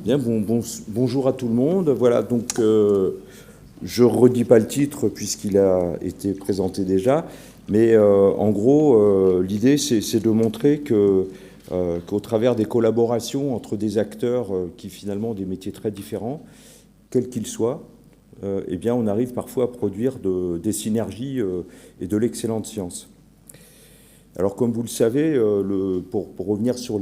Bien, bonjour à tout le monde. Voilà, donc je ne redis pas le titre puisqu'il a été présenté déjà, mais en gros, l'idée, c'est de montrer qu'au travers des collaborations entre des acteurs qui finalement ont des métiers très différents, quels qu'ils soient, eh bien, on arrive parfois à produire des synergies et de l'excellente science. Alors, comme vous le savez, pour revenir sur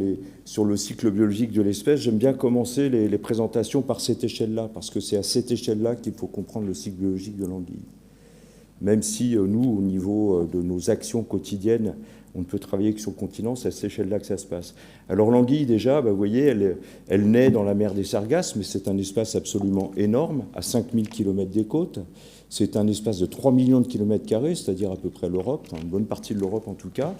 le cycle biologique de l'espèce, j'aime bien commencer les présentations par cette échelle-là, parce que c'est à cette échelle-là qu'il faut comprendre le cycle biologique de l'anguille. Même si nous, au niveau de nos actions quotidiennes, on ne peut travailler que sur le continent, c'est à cette échelle-là que ça se passe. Alors l'anguille, déjà, vous voyez, elle naît dans la mer des Sargasses, mais c'est un espace absolument énorme, à 5000 km des côtes. C'est un espace de 3 millions de kilomètres carrés, c'est-à-dire à peu près l'Europe, une bonne partie de l'Europe en tout cas.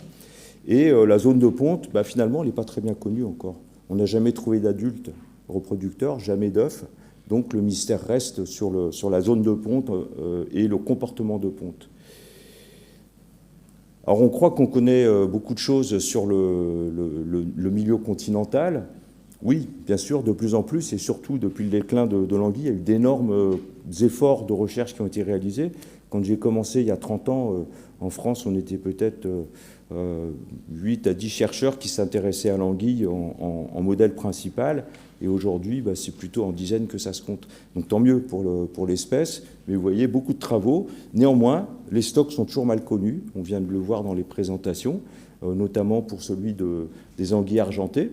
Et la zone de ponte, finalement, elle n'est pas très bien connue encore. On n'a jamais trouvé d'adultes reproducteurs, jamais d'œufs. Donc le mystère reste sur la zone de ponte et le comportement de ponte. Alors on croit qu'on connaît beaucoup de choses sur le milieu continental. Oui, bien sûr, de plus en plus, et surtout depuis le déclin de l'anguille, il y a eu d'énormes efforts de recherche qui ont été réalisés. Quand j'ai commencé il y a 30 ans, en France, on était peut-être 8 à 10 chercheurs qui s'intéressaient à l'anguille en modèle principal. Et aujourd'hui, c'est plutôt en dizaines que ça se compte. Donc tant mieux pour l'espèce. Mais vous voyez, beaucoup de travaux. Néanmoins, les stocks sont toujours mal connus. On vient de le voir dans les présentations, notamment pour celui des anguilles argentées.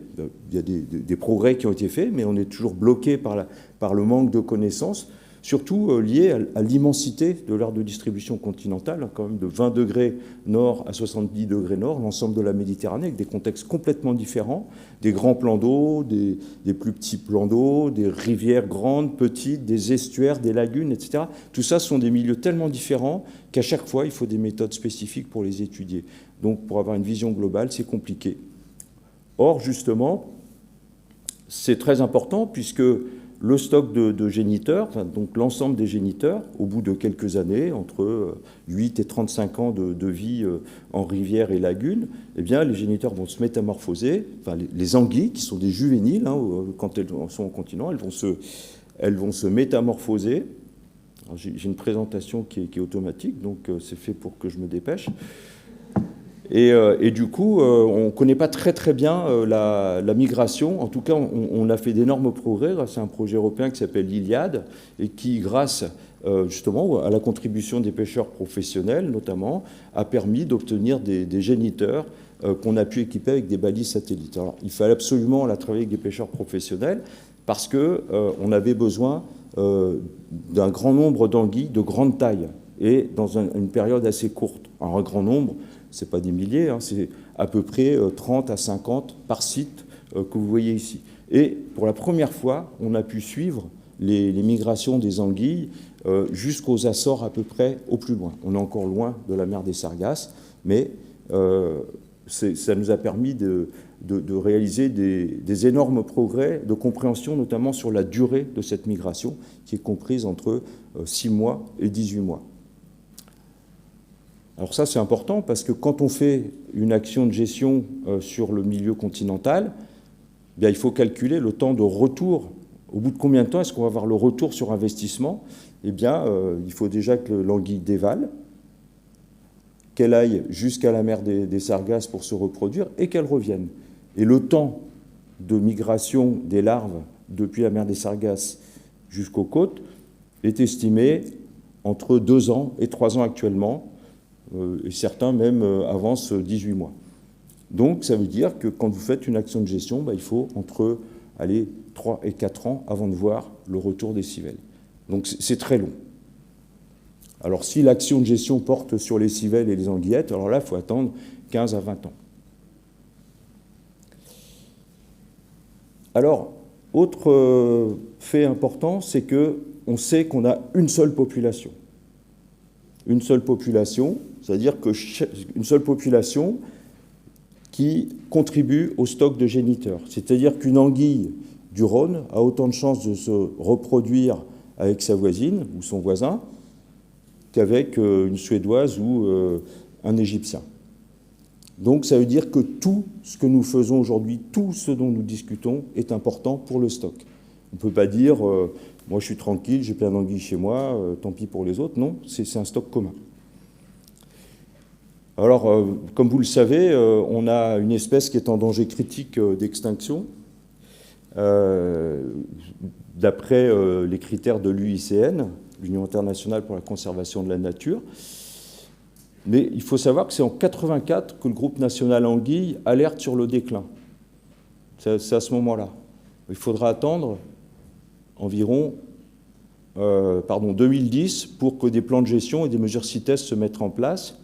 Il y a des progrès qui ont été faits, mais on est toujours bloqué par le manque de connaissances, surtout lié à l'immensité de l'aire de distribution continentale, quand même de 20 degrés nord à 70 degrés nord, l'ensemble de la Méditerranée, avec des contextes complètement différents, des grands plans d'eau, des plus petits plans d'eau, des rivières grandes, petites, des estuaires, des lagunes, etc. Tout ça sont des milieux tellement différents qu'à chaque fois, il faut des méthodes spécifiques pour les étudier. Donc, pour avoir une vision globale, c'est compliqué. Or, justement, c'est très important puisque le stock de géniteurs, donc l'ensemble des géniteurs, au bout de quelques années, entre 8 et 35 ans de vie en rivière et lagune, eh bien, les géniteurs vont se métamorphoser. Enfin, les anguilles, qui sont des juvéniles, quand elles sont au continent, elles vont se métamorphoser. J'ai une présentation qui est automatique, donc c'est fait pour que je me dépêche. Et du coup, on ne connaît pas très bien la migration. En tout cas, on a fait d'énormes progrès grâce à un projet européen qui s'appelle l'Iliade et qui, grâce justement à la contribution des pêcheurs professionnels notamment, a permis d'obtenir des géniteurs qu'on a pu équiper avec des balises satellites. Alors, il fallait absolument travailler avec des pêcheurs professionnels parce qu'on avait besoin d'un grand nombre d'anguilles de grande taille et dans une période assez courte. Alors, un grand nombre, ce n'est pas des milliers, c'est à peu près 30 à 50 par site que vous voyez ici. Et pour la première fois, on a pu suivre les migrations des anguilles jusqu'aux Açores à peu près au plus loin. On est encore loin de la mer des Sargasses, mais ça nous a permis de réaliser des énormes progrès de compréhension, notamment sur la durée de cette migration, qui est comprise entre 6 mois et 18 mois. Alors ça, c'est important parce que quand on fait une action de gestion sur le milieu continental, bien, il faut calculer le temps de retour. Au bout de combien de temps est-ce qu'on va avoir le retour sur investissement? Eh bien, il faut déjà que l'anguille dévale, qu'elle aille jusqu'à la mer des Sargasses pour se reproduire et qu'elle revienne. Et le temps de migration des larves depuis la mer des Sargasses jusqu'aux côtes est estimé entre 2 ans et 3 ans actuellement, et certains même avancent 18 mois. Donc ça veut dire que quand vous faites une action de gestion, il faut entre 3 et 4 ans avant de voir le retour des civelles. Donc c'est très long. Alors si l'action de gestion porte sur les civelles et les anguillettes, alors là, il faut attendre 15 à 20 ans. Alors, autre fait important, c'est qu'on sait qu'on a une seule population. Une seule population, c'est-à-dire qu'une seule population qui contribue au stock de géniteurs. C'est-à-dire qu'une anguille du Rhône a autant de chances de se reproduire avec sa voisine ou son voisin qu'avec une Suédoise ou un Égyptien. Donc ça veut dire que tout ce que nous faisons aujourd'hui, tout ce dont nous discutons est important pour le stock. On ne peut pas dire moi je suis tranquille, j'ai plein d'anguilles chez moi, tant pis pour les autres. Non, c'est un stock commun. Alors, comme vous le savez, on a une espèce qui est en danger critique d'extinction, d'après les critères de l'UICN, l'Union internationale pour la conservation de la nature. Mais il faut savoir que c'est en 1984 que le groupe national anguille alerte sur le déclin. C'est à ce moment-là. Il faudra attendre environ 2010 pour que des plans de gestion et des mesures CITES se mettent en place.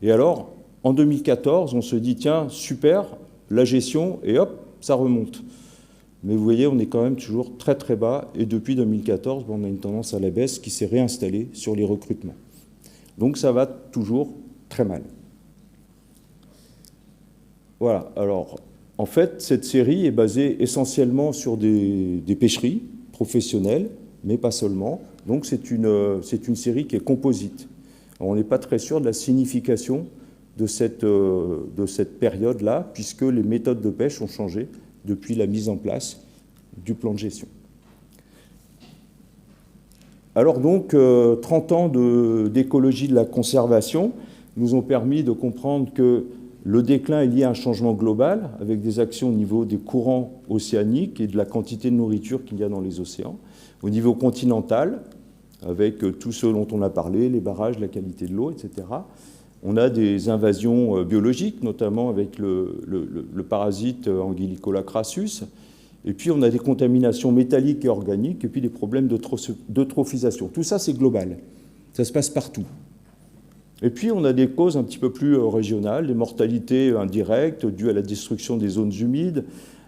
Et alors, en 2014, on se dit, tiens, super, la gestion, et hop, ça remonte. Mais vous voyez, on est quand même toujours très très bas, et depuis 2014, on a une tendance à la baisse qui s'est réinstallée sur les recrutements. Donc ça va toujours très mal. Voilà, alors, en fait, cette série est basée essentiellement sur des pêcheries professionnelles, mais pas seulement. Donc c'est une série qui est composite. On n'est pas très sûr de la signification de cette période-là, puisque les méthodes de pêche ont changé depuis la mise en place du plan de gestion. Alors donc, 30 ans d'écologie de la conservation nous ont permis de comprendre que le déclin est lié à un changement global, avec des actions au niveau des courants océaniques et de la quantité de nourriture qu'il y a dans les océans. Au niveau continental, avec tout ce dont on a parlé, les barrages, la qualité de l'eau, etc. On a des invasions biologiques, notamment avec le parasite Anguillicola crassus. Et puis on a des contaminations métalliques et organiques, et puis des problèmes d'eutrophisation. Tout ça, c'est global. Ça se passe partout. Et puis on a des causes un petit peu plus régionales, des mortalités indirectes dues à la destruction des zones humides,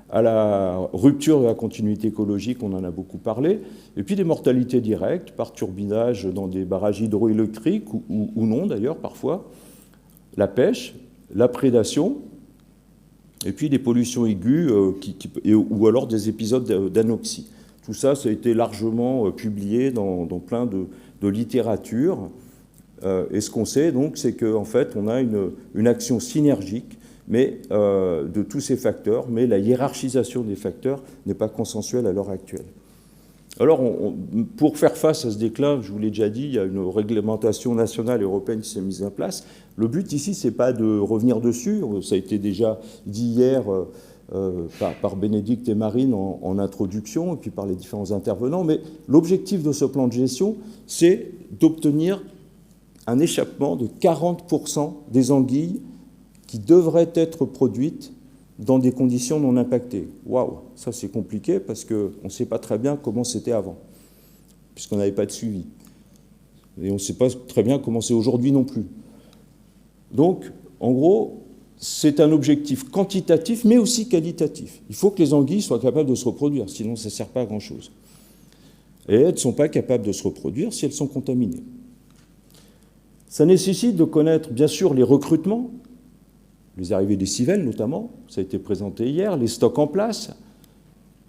à la rupture de la continuité écologique, on en a beaucoup parlé, et puis des mortalités directes par turbinage dans des barrages hydroélectriques, ou non d'ailleurs parfois, la pêche, la prédation, et puis des pollutions aiguës, ou alors des épisodes d'anoxie. Tout ça, ça a été largement publié dans plein de littérature, et ce qu'on sait donc, c'est qu'en fait, on a une action synergique de tous ces facteurs, mais la hiérarchisation des facteurs n'est pas consensuelle à l'heure actuelle. Alors, pour faire face à ce déclin, je vous l'ai déjà dit, il y a une réglementation nationale et européenne qui s'est mise en place. Le but ici, ce n'est pas de revenir dessus, ça a été déjà dit hier par Bénédicte et Marine en introduction, et puis par les différents intervenants, mais l'objectif de ce plan de gestion, c'est d'obtenir un échappement de 40% des anguilles qui devraient être produites dans des conditions non impactées. Waouh, ça c'est compliqué parce qu'on ne sait pas très bien comment c'était avant, puisqu'on n'avait pas de suivi. Et on ne sait pas très bien comment c'est aujourd'hui non plus. Donc, en gros, c'est un objectif quantitatif, mais aussi qualitatif. Il faut que les anguilles soient capables de se reproduire, sinon ça ne sert pas à grand-chose. Et elles ne sont pas capables de se reproduire si elles sont contaminées. Ça nécessite de connaître, bien sûr, les recrutements, les arrivées des civelles notamment, ça a été présenté hier, les stocks en place,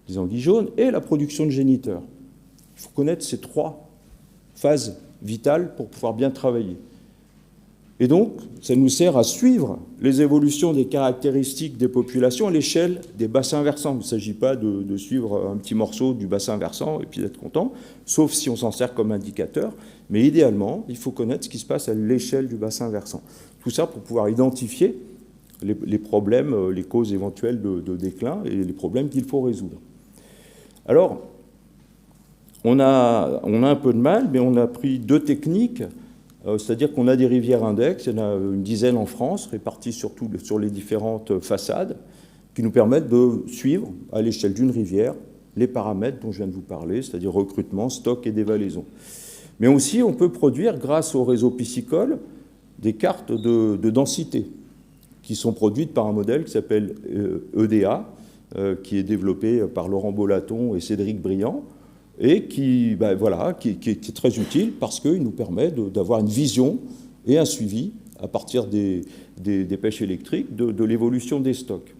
les anguilles jaunes, et la production de géniteurs. Il faut connaître ces trois phases vitales pour pouvoir bien travailler. Et donc, ça nous sert à suivre les évolutions des caractéristiques des populations à l'échelle des bassins versants. Il ne s'agit pas de suivre un petit morceau du bassin versant et puis d'être content, sauf si on s'en sert comme indicateur. Mais idéalement, il faut connaître ce qui se passe à l'échelle du bassin versant. Tout ça pour pouvoir identifier les problèmes, les causes éventuelles de déclin et les problèmes qu'il faut résoudre. Alors, on a un peu de mal, mais on a pris deux techniques, c'est-à-dire qu'on a des rivières index, il y en a une dizaine en France, réparties surtout sur les différentes façades, qui nous permettent de suivre, à l'échelle d'une rivière, les paramètres dont je viens de vous parler, c'est-à-dire recrutement, stock et dévalaison. Mais aussi, on peut produire, grâce au réseau piscicole, des cartes de densité, qui sont produites par un modèle qui s'appelle EDA, qui est développé par Laurent Bolaton et Cédric Briand, et qui est très utile parce qu'il nous permet d'avoir une vision et un suivi à partir des pêches électriques de l'évolution des stocks.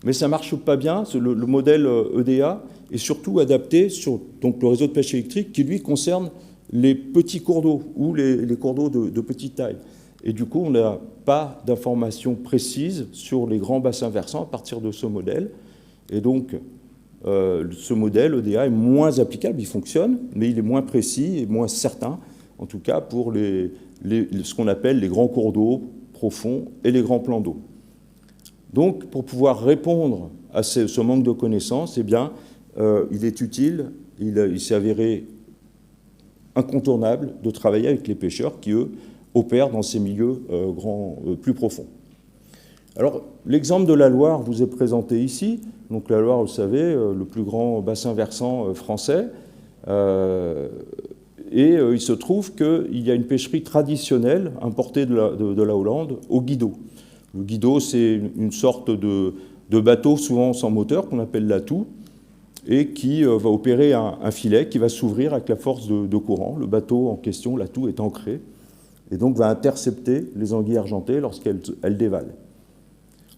Mais ça ne marche pas bien, le modèle EDA est surtout adapté sur donc, le réseau de pêche électrique qui, lui, concerne les petits cours d'eau ou les cours d'eau de petite taille. Et du coup, on n'a pas d'informations précises sur les grands bassins versants à partir de ce modèle. Et donc, ce modèle EDA est moins applicable, il fonctionne, mais il est moins précis et moins certain, en tout cas pour ce qu'on appelle les grands cours d'eau profonds et les grands plans d'eau. Donc, pour pouvoir répondre à ce manque de connaissances, eh bien, il est utile, il s'est avéré incontournable de travailler avec les pêcheurs qui, eux, opèrent dans ces milieux plus profonds. Alors, l'exemple de la Loire vous est présenté ici. Donc, la Loire, vous savez, le plus grand bassin versant français. Il se trouve qu'il y a une pêcherie traditionnelle importée de la Hollande au guido. Le guido, c'est une sorte de bateau, souvent sans moteur, qu'on appelle l'atout, et qui va opérer un filet qui va s'ouvrir avec la force de courant. Le bateau en question, l'atout, est ancré, et donc va intercepter les anguilles argentées lorsqu'elles dévalent.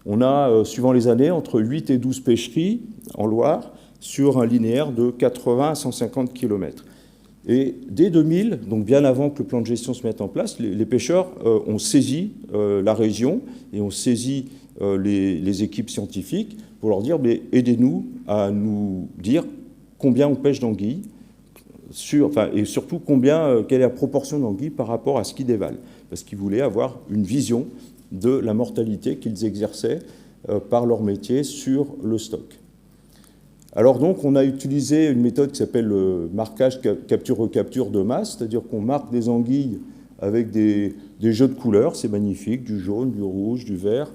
On a, suivant les années, entre 8 et 12 pêcheries en Loire sur un linéaire de 80 à 150 km. Et dès 2000, donc bien avant que le plan de gestion se mette en place, les pêcheurs ont saisi la région et ont saisi les équipes scientifiques pour leur dire « aidez-nous à nous dire combien on pêche d'anguilles et surtout quelle est la proportion d'anguilles par rapport à ce qu'ils dévalent ». Parce qu'ils voulaient avoir une vision de la mortalité qu'ils exerçaient par leur métier sur le stock. Alors donc, on a utilisé une méthode qui s'appelle le marquage capture-recapture de masse, c'est-à-dire qu'on marque des anguilles avec des jeux de couleurs, c'est magnifique, du jaune, du rouge, du vert.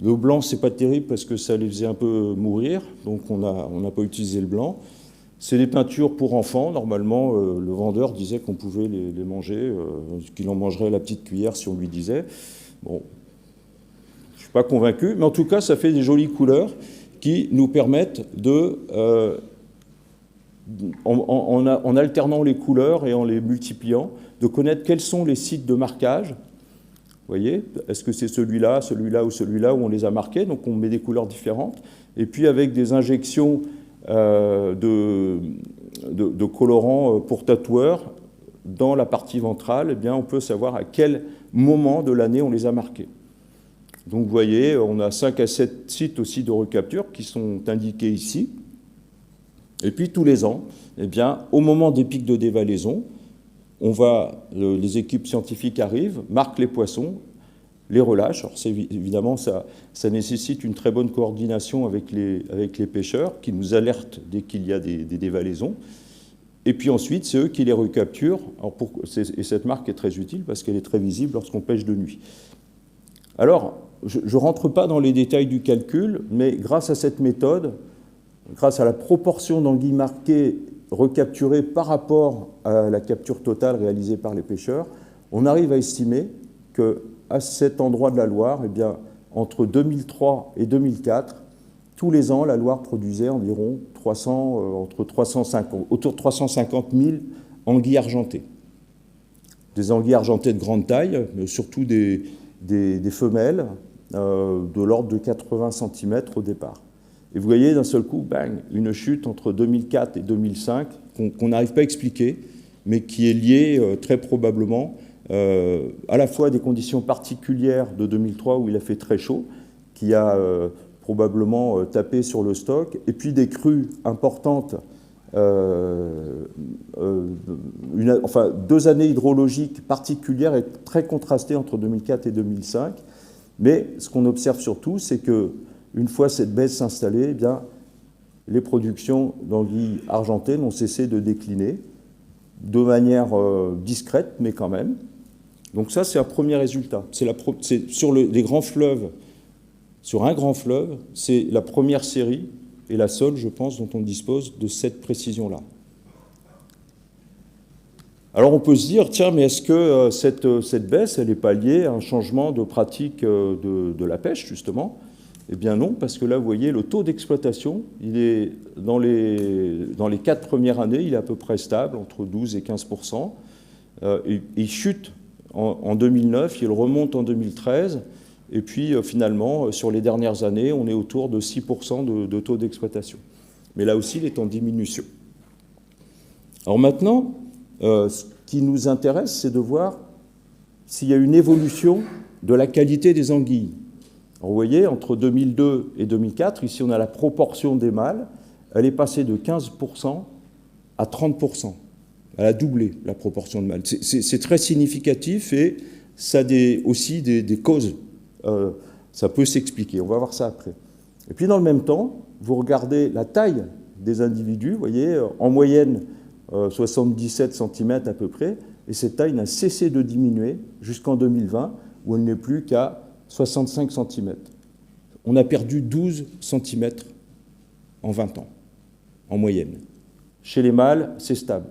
Le blanc, c'est pas terrible parce que ça les faisait un peu mourir, donc on n'a pas utilisé le blanc. C'est des peintures pour enfants. Normalement, le vendeur disait qu'on pouvait les manger, qu'il en mangerait à la petite cuillère si on lui disait. Bon, je suis pas convaincu, mais en tout cas, ça fait des jolies couleurs qui nous permettent en alternant les couleurs et en les multipliant, de connaître quels sont les sites de marquage. Vous voyez, est-ce que c'est celui-là, celui-là ou celui-là où on les a marqués? Donc on met des couleurs différentes. Et puis avec des injections de colorants pour tatoueurs dans la partie ventrale, eh bien, on peut savoir à quel moment de l'année on les a marqués. Donc vous voyez, on a 5 à 7 sites aussi de recapture qui sont indiqués ici. Et puis tous les ans, eh bien, au moment des pics de dévalaison, les équipes scientifiques arrivent, marquent les poissons, les relâchent. Alors évidemment, ça nécessite une très bonne coordination avec les pêcheurs qui nous alertent dès qu'il y a des dévalaisons. Et puis ensuite, c'est eux qui les recapturent. Et cette marque est très utile parce qu'elle est très visible lorsqu'on pêche de nuit. Alors, je ne rentre pas dans les détails du calcul, mais grâce à cette méthode, grâce à la proportion d'anguilles marquées, recapturées par rapport à la capture totale réalisée par les pêcheurs, on arrive à estimer qu'à cet endroit de la Loire, eh bien, entre 2003 et 2004, tous les ans, la Loire produisait environ autour de 350 000 anguilles argentées. Des anguilles argentées de grande taille, mais surtout des femelles de l'ordre de 80 cm au départ. Et vous voyez d'un seul coup, bang, une chute entre 2004 et 2005 qu'on n'arrive pas à expliquer, mais qui est liée très probablement à la fois à des conditions particulières de 2003 où il a fait très chaud, qui a probablement tapé sur le stock, et puis des crues importantes, 2 années hydrologiques particulières et très contrastées entre 2004 et 2005. Mais ce qu'on observe surtout, c'est qu'une fois cette baisse installée, eh bien, les productions d'anguilles argentées n'ont cessé de décliner de manière discrète, mais quand même. Donc ça, c'est un premier résultat. C'est sur les grands fleuves, sur un grand fleuve, c'est la première série et la seule, je pense, dont on dispose de cette précision-là. Alors on peut se dire, tiens, mais est-ce que cette baisse, elle n'est pas liée à un changement de pratique de la pêche, justement? Eh bien non, parce que là, vous voyez, le taux d'exploitation, il est dans les 4 premières années, il est à peu près stable, entre 12 et 15%. Il chute en 2009, il remonte en 2013, et puis finalement, sur les dernières années, on est autour de 6% de taux d'exploitation. Mais là aussi, il est en diminution. Alors maintenant, ce qui nous intéresse, c'est de voir s'il y a une évolution de la qualité des anguilles. Alors vous voyez, entre 2002 et 2004, ici on a la proportion des mâles, elle est passée de 15% à 30%. Elle a doublé la proportion de mâles. C'est très significatif et ça a aussi des causes. Ça peut s'expliquer. On va voir ça après. Et puis dans le même temps, vous regardez la taille des individus, vous voyez, en moyenne 77 cm à peu près, et cette taille n'a cessé de diminuer jusqu'en 2020, où elle n'est plus qu'à 65 cm. On a perdu 12 cm en 20 ans, en moyenne. Chez les mâles, c'est stable.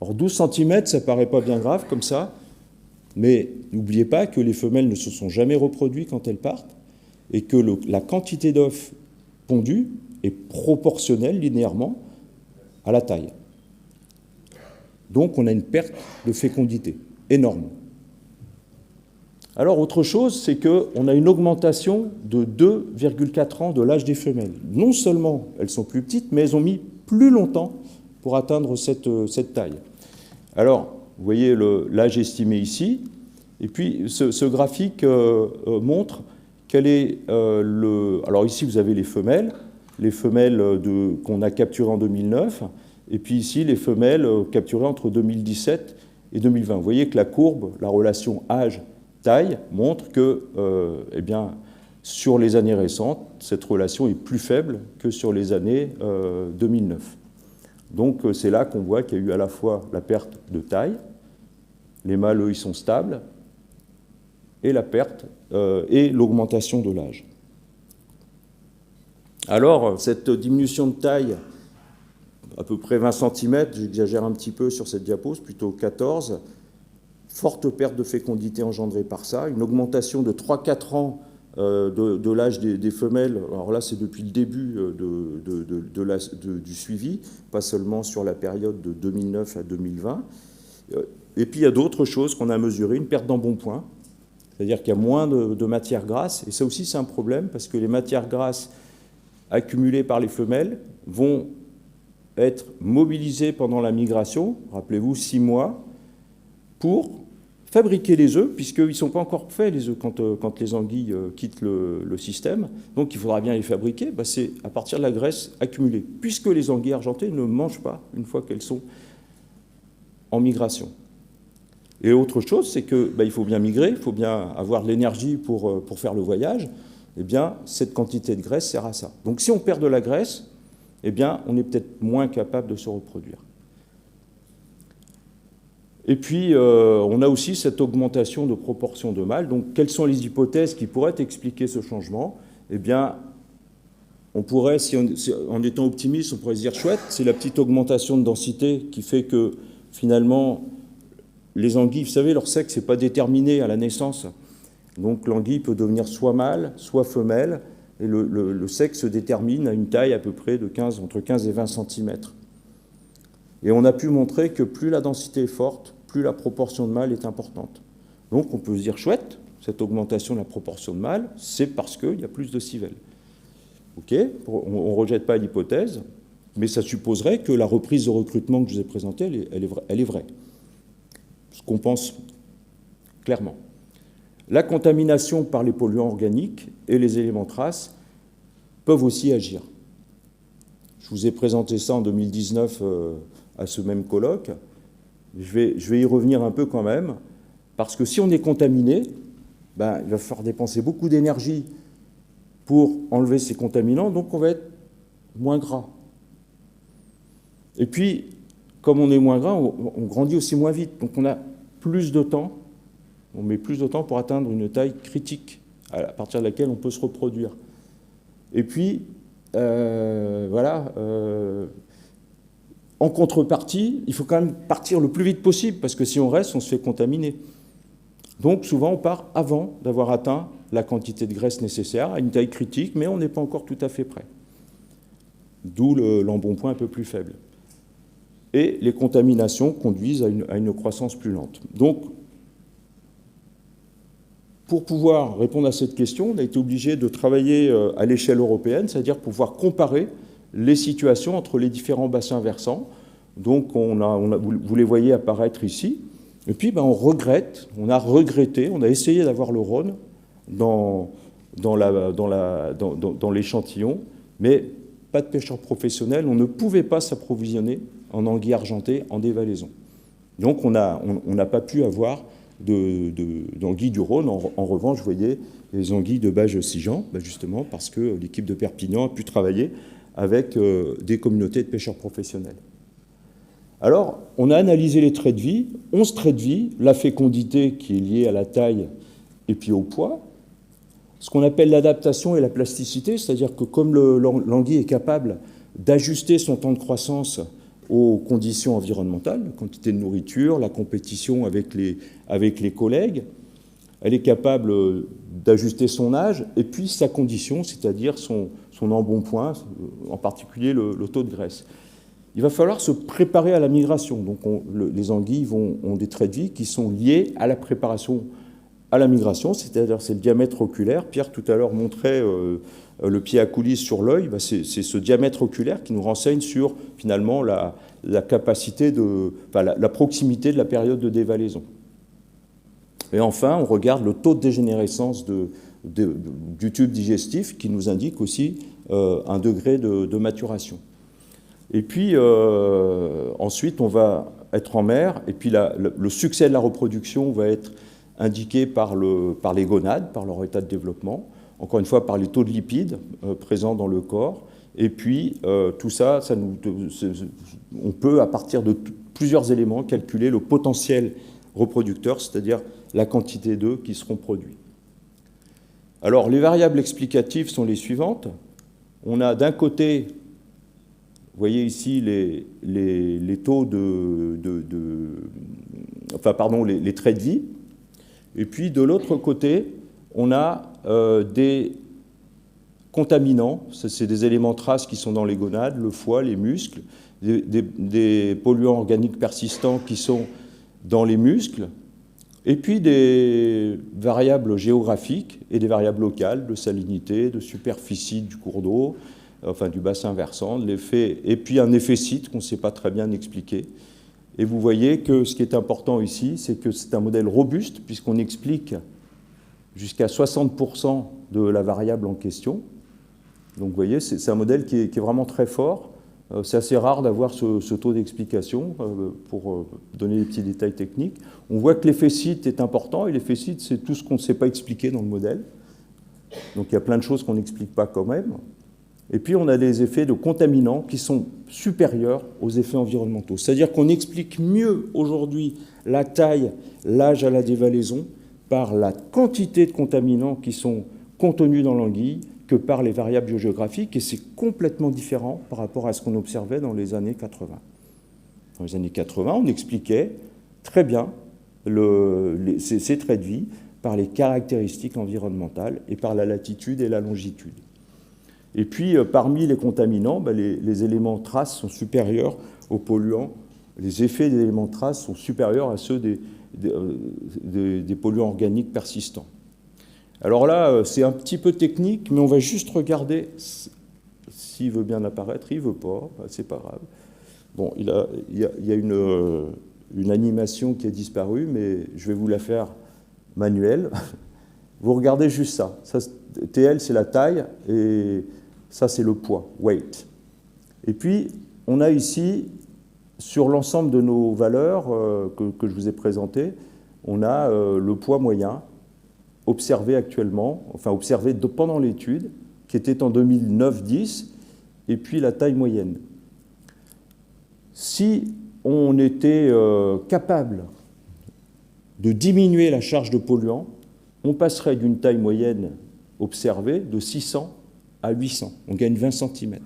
Alors 12 cm, ça ne paraît pas bien grave comme ça, mais n'oubliez pas que les femelles ne se sont jamais reproduites quand elles partent, et que la quantité d'œufs pondus est proportionnelle linéairement à la taille. Donc on a une perte de fécondité énorme. Alors autre chose, c'est qu'on a une augmentation de 2,4 ans de l'âge des femelles. Non seulement elles sont plus petites, mais elles ont mis plus longtemps pour atteindre cette taille. Alors, vous voyez l'âge estimé ici, et puis ce graphique montre quel est Alors ici, vous avez les femelles qu'on a capturées en 2009, et puis ici, les femelles capturées entre 2017 et 2020. Vous voyez que la courbe, la relation âge-taille, montre que, eh bien, sur les années récentes, cette relation est plus faible que sur les années 2009. Donc c'est là qu'on voit qu'il y a eu à la fois la perte de taille, les mâles, eux, ils sont stables, et la perte et l'augmentation de l'âge. Alors, cette diminution de taille, à peu près 20 cm, j'exagère un petit peu sur cette diapo, c'est plutôt 14, forte perte de fécondité engendrée par ça, une augmentation de 3-4 ans de l'âge des femelles. Alors là, c'est depuis le début du suivi, pas seulement sur la période de 2009 à 2020. Et puis, il y a d'autres choses qu'on a mesurées, une perte d'embonpoint, c'est-à-dire qu'il y a moins de matière grasse, et ça aussi, c'est un problème, parce que les matières grasses accumulées par les femelles vont être mobilisées pendant la migration, rappelez-vous, 6 mois, pour fabriquer les œufs, puisqu'ils ne sont pas encore faits, les œufs, quand les anguilles quittent le système. Donc il faudra bien les fabriquer. C'est à partir de la graisse accumulée, puisque les anguilles argentées ne mangent pas une fois qu'elles sont en migration. Et autre chose, c'est qu'il faut bien migrer, il faut bien avoir de l'énergie pour faire le voyage. Eh bien, cette quantité de graisse sert à ça. Donc si on perd de la graisse, eh bien, on est peut-être moins capable de se reproduire. Et puis, on a aussi cette augmentation de proportion de mâles. Donc, quelles sont les hypothèses qui pourraient expliquer ce changement? Eh bien, on pourrait, en étant optimiste, on pourrait se dire, chouette, c'est la petite augmentation de densité qui fait que, finalement, les anguilles, vous savez, leur sexe n'est pas déterminé à la naissance. Donc, l'anguille peut devenir soit mâle, soit femelle, et le sexe se détermine à une taille à peu près de entre 15 et 20 cm. Et on a pu montrer que plus la densité est forte, plus la proportion de mâles est importante. Donc on peut se dire, chouette, cette augmentation de la proportion de mâles, c'est parce qu'il y a plus de civelles. OK, on ne rejette pas l'hypothèse, mais ça supposerait que la reprise de recrutement que je vous ai présentée, elle est vraie. Ce qu'on pense clairement. La contamination par les polluants organiques et les éléments traces peuvent aussi agir. Je vous ai présenté ça en 2019 à ce même colloque. Je vais y revenir un peu quand même, parce que si on est contaminé, il va falloir dépenser beaucoup d'énergie pour enlever ces contaminants, donc on va être moins gras. Et puis, comme on est moins gras, on grandit aussi moins vite, donc on a plus de temps, on met plus de temps pour atteindre une taille critique, à partir de laquelle on peut se reproduire. Et puis, en contrepartie, il faut quand même partir le plus vite possible, parce que si on reste, on se fait contaminer. Donc souvent, on part avant d'avoir atteint la quantité de graisse nécessaire, à une taille critique, mais on n'est pas encore tout à fait prêt. D'où l'embonpoint un peu plus faible. Et les contaminations conduisent à une croissance plus lente. Donc, pour pouvoir répondre à cette question, on a été obligé de travailler à l'échelle européenne, c'est-à-dire pouvoir comparer les situations entre les différents bassins versants. Donc, vous les voyez apparaître ici. Et puis, on a regretté, on a essayé d'avoir le Rhône dans l'échantillon, mais pas de pêcheurs professionnels, on ne pouvait pas s'approvisionner en anguilles argentées en dévalaison. Donc on n'a pas pu avoir d'anguilles du Rhône. En revanche, vous voyez, les anguilles de Bages-Sigean, justement parce que l'équipe de Perpignan a pu travailler avec des communautés de pêcheurs professionnels. Alors, on a analysé les traits de vie, 11 traits de vie, la fécondité qui est liée à la taille et puis au poids, ce qu'on appelle l'adaptation et la plasticité, c'est-à-dire que comme l'anguille est capable d'ajuster son temps de croissance aux conditions environnementales, la quantité de nourriture, la compétition avec les collègues, elle est capable d'ajuster son âge et puis sa condition, c'est-à-dire son embonpoint, en particulier le taux de graisse. Il va falloir se préparer à la migration. Donc les anguilles ont des traits de vie qui sont liés à la préparation à la migration, c'est-à-dire c'est le diamètre oculaire. Pierre tout à l'heure montrait le pied à coulisse sur l'œil. C'est ce diamètre oculaire qui nous renseigne sur finalement la capacité la proximité de la période de dévalaison. Et enfin, on regarde le taux de dégénérescence du tube digestif qui nous indique aussi un degré de maturation. Et puis, ensuite, on va être en mer, et puis le succès de la reproduction va être indiqué par les gonades, par leur état de développement, encore une fois par les taux de lipides présents dans le corps, et puis tout ça, on peut, à partir de plusieurs éléments, calculer le potentiel reproducteur, c'est-à-dire la quantité d'œufs qui seront produits. Alors, les variables explicatives sont les suivantes. On a d'un côté, vous voyez ici les taux les traits de vie. Et puis de l'autre côté, on a des contaminants, c'est des éléments traces qui sont dans les gonades, le foie, les muscles, des polluants organiques persistants qui sont dans les muscles, et puis des variables géographiques et des variables locales de salinité, de superficie du cours d'eau, enfin du bassin versant, de l'effet, et puis un effet site qu'on ne sait pas très bien expliquer. Et vous voyez que ce qui est important ici, c'est que c'est un modèle robuste, puisqu'on explique jusqu'à 60% de la variable en question. Donc vous voyez, c'est un modèle qui est vraiment très fort. C'est assez rare d'avoir ce taux d'explication pour donner des petits détails techniques. On voit que l'effet site est important, et l'effet site, c'est tout ce qu'on ne sait pas expliquer dans le modèle. Donc il y a plein de choses qu'on n'explique pas quand même. Et puis on a des effets de contaminants qui sont supérieurs aux effets environnementaux. C'est-à-dire qu'on explique mieux aujourd'hui la taille, l'âge à la dévalaison par la quantité de contaminants qui sont contenus dans l'anguille que par les variables biogéographiques, et c'est complètement différent par rapport à ce qu'on observait dans les années 80. Dans les années 80, on expliquait très bien ces traits de vie par les caractéristiques environnementales et par la latitude et la longitude. Et puis, parmi les contaminants, les éléments traces sont supérieurs aux polluants. Les effets des éléments traces sont supérieurs à ceux des polluants organiques persistants. Alors là, c'est un petit peu technique, mais on va juste regarder s'il veut bien apparaître. Il ne veut pas, c'est pas grave. Bon, il y a une animation qui a disparu, mais je vais vous la faire manuelle. Vous regardez juste ça. TL, c'est la taille, et ça, c'est le poids, weight. Et puis, on a ici, sur l'ensemble de nos valeurs que je vous ai présentées, on a le poids moyen observé actuellement, enfin observé pendant l'étude, qui était en 2009-10, et puis la taille moyenne. Si on était capable de diminuer la charge de polluants, on passerait d'une taille moyenne observée de 600 à 800. On gagne 20 cm.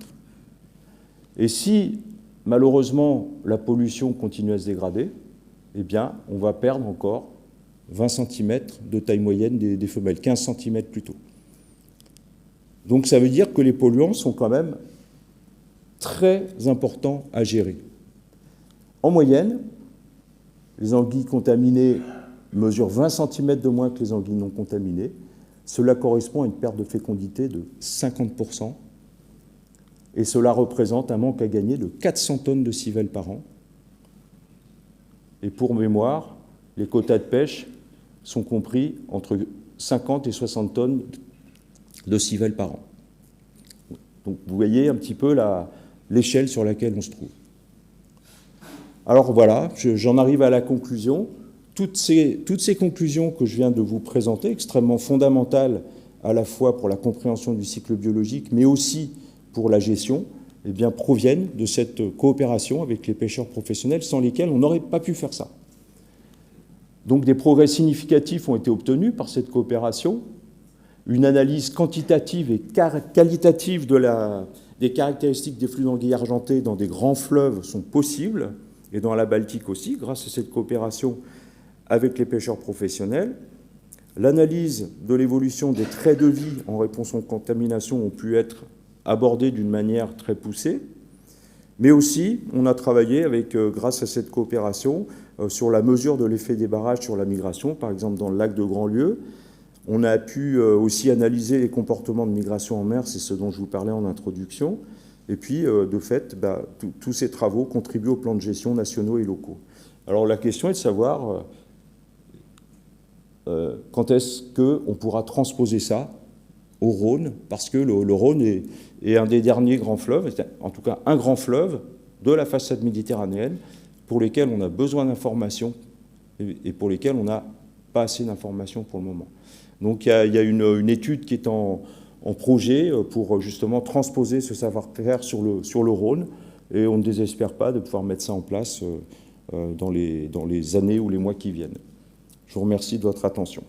Et si, malheureusement, la pollution continue à se dégrader, eh bien, on va perdre encore 20 cm de taille moyenne des femelles, 15 cm plus tôt. Donc ça veut dire que les polluants sont quand même très importants à gérer. En moyenne, les anguilles contaminées mesurent 20 cm de moins que les anguilles non contaminées. Cela correspond à une perte de fécondité de 50%, et cela représente un manque à gagner de 400 tonnes de civelles par an. Et pour mémoire, les quotas de pêche sont compris entre 50 et 60 tonnes de civelles par an. Donc vous voyez un petit peu l'échelle sur laquelle on se trouve. Alors voilà, j'en arrive à la conclusion. Toutes ces conclusions que je viens de vous présenter, extrêmement fondamentales à la fois pour la compréhension du cycle biologique, mais aussi pour la gestion, eh bien, proviennent de cette coopération avec les pêcheurs professionnels sans lesquels on n'aurait pas pu faire ça. Donc des progrès significatifs ont été obtenus par cette coopération. Une analyse quantitative et qualitative des caractéristiques des flux d'anguilles argentées dans des grands fleuves sont possibles, et dans la Baltique aussi, grâce à cette coopération avec les pêcheurs professionnels. L'analyse de l'évolution des traits de vie en réponse aux contaminations ont pu être abordées d'une manière très poussée, mais aussi on a travaillé grâce à cette coopération sur la mesure de l'effet des barrages sur la migration, par exemple dans le lac de Grandlieu. On a pu aussi analyser les comportements de migration en mer, c'est ce dont je vous parlais en introduction. Et puis, de fait, tous ces travaux contribuent aux plans de gestion nationaux et locaux. Alors la question est de savoir quand est-ce qu'on pourra transposer ça au Rhône, parce que le Rhône est un des derniers grands fleuves, en tout cas un grand fleuve de la façade méditerranéenne, pour lesquels on a besoin d'informations et pour lesquels on n'a pas assez d'informations pour le moment. Donc il y a une étude qui est en projet pour justement transposer ce savoir-faire sur le Rhône, et on ne désespère pas de pouvoir mettre ça en place dans les années ou les mois qui viennent. Je vous remercie de votre attention.